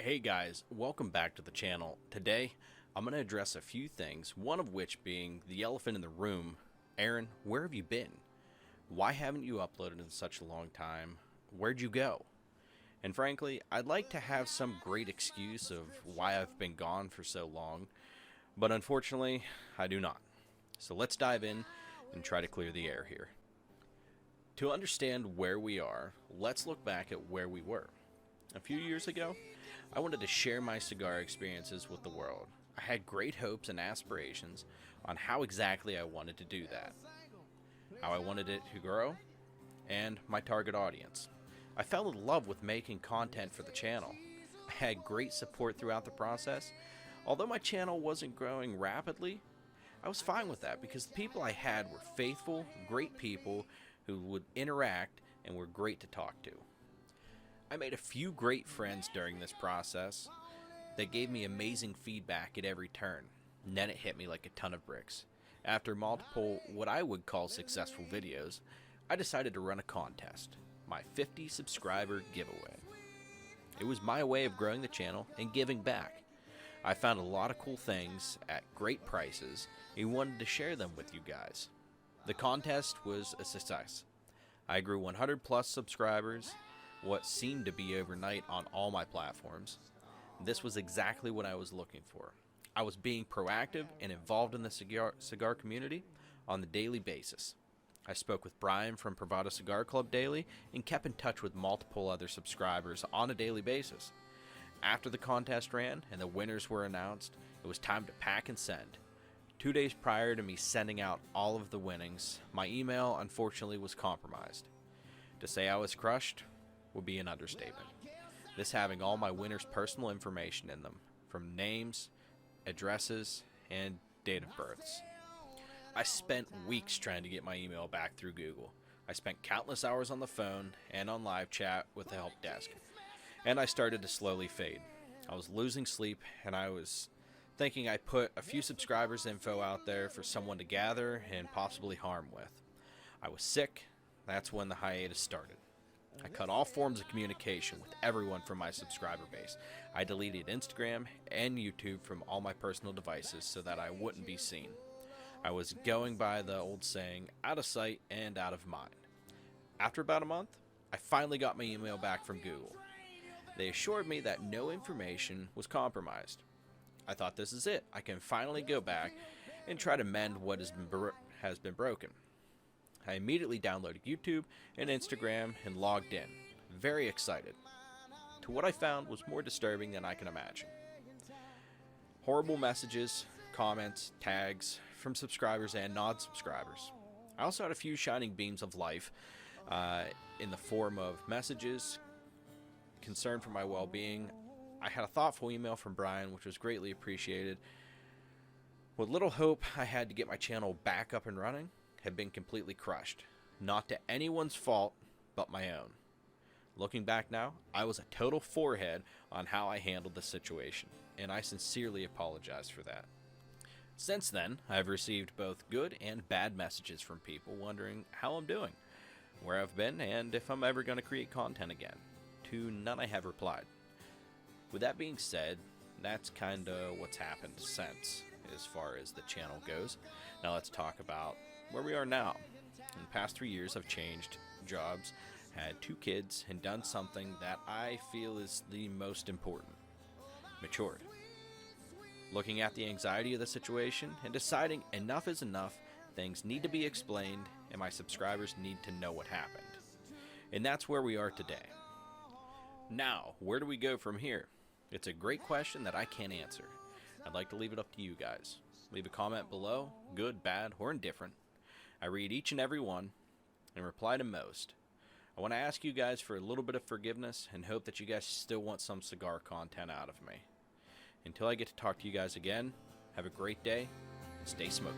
Hey guys, welcome back to the channel. Today, I'm going to address a few things, one of which being the elephant in the room. Aaron, where have you been? Why haven't you uploaded in such a long time? Where'd you go? And frankly, I'd like to have some great excuse of why I've been gone for so long, but unfortunately, I do not. So let's dive in and try to clear the air here. To understand where we are, let's look back at where we were. A few years ago, I wanted to share my cigar experiences with the world. I had great hopes and aspirations on how exactly I wanted to do that, how I wanted it to grow, and my target audience. I fell in love with making content for the channel. I had great support throughout the process. Although my channel wasn't growing rapidly, I was fine with that because the people I had were faithful, great people who would interact and were great to talk to. I made a few great friends during this process that gave me amazing feedback at every turn, and then it hit me like a ton of bricks. After multiple, what I would call successful videos, I decided to run a contest, my 50 subscriber giveaway. It was my way of growing the channel and giving back. I found a lot of cool things at great prices and wanted to share them with you guys. The contest was a success. I grew 100 plus subscribers, what seemed to be overnight on all my platforms. This was exactly what I was looking for. I was being proactive and involved in the cigar community on the daily basis. I spoke with Brian from Privado Cigar Club daily and kept in touch with multiple other subscribers on a daily basis. After the contest ran and the winners were announced, it was time to pack and send. 2 days prior to me sending out all of the winnings, my email unfortunately was compromised. To say I was crushed would be an understatement. This having all my winners' personal information in them, from names, addresses, and date of births. I spent weeks trying to get my email back through Google. I spent countless hours on the phone and on live chat with the help desk, and I started to slowly fade. I was losing sleep, and I was thinking I put a few subscribers' info out there for someone to gather and possibly harm with. I was sick. That's when the hiatus started. I cut all forms of communication with everyone from my subscriber base. I deleted Instagram and YouTube from all my personal devices so that I wouldn't be seen. I was going by the old saying, out of sight and out of mind. After about a month, I finally got my email back from Google. They assured me that no information was compromised. I thought, this is it. I can finally go back and try to mend what has been broken. I immediately downloaded YouTube and Instagram and logged in, very excited. To what I found was more disturbing than I can imagine. Horrible messages, comments, tags from subscribers and non-subscribers. I also had a few shining beams of life in the form of messages, concern for my well-being. I had a thoughtful email from Brian, which was greatly appreciated. What little hope I had to get my channel back up and running had been completely crushed, not to anyone's fault but my own. Looking back now, I was a total forehead on how I handled the situation, and I sincerely apologize for that. Since then, I've received both good and bad messages from people wondering how I'm doing, where I've been, and if I'm ever going to create content again. To none I have replied. With that being said, that's kind of what's happened since, as far as the channel goes. Now let's talk about where we are now. In the past 3 years, I've changed jobs, had 2 kids, and done something that I feel is the most important. Matured. Looking at the anxiety of the situation and deciding enough is enough, things need to be explained, and my subscribers need to know what happened. And that's where we are today. Now, where do we go from here? It's a great question that I can't answer. I'd like to leave it up to you guys. Leave a comment below, good, bad, or indifferent. I read each and every one and reply to most. I want to ask you guys for a little bit of forgiveness and hope that you guys still want some cigar content out of me. Until I get to talk to you guys again, have a great day and stay smoky.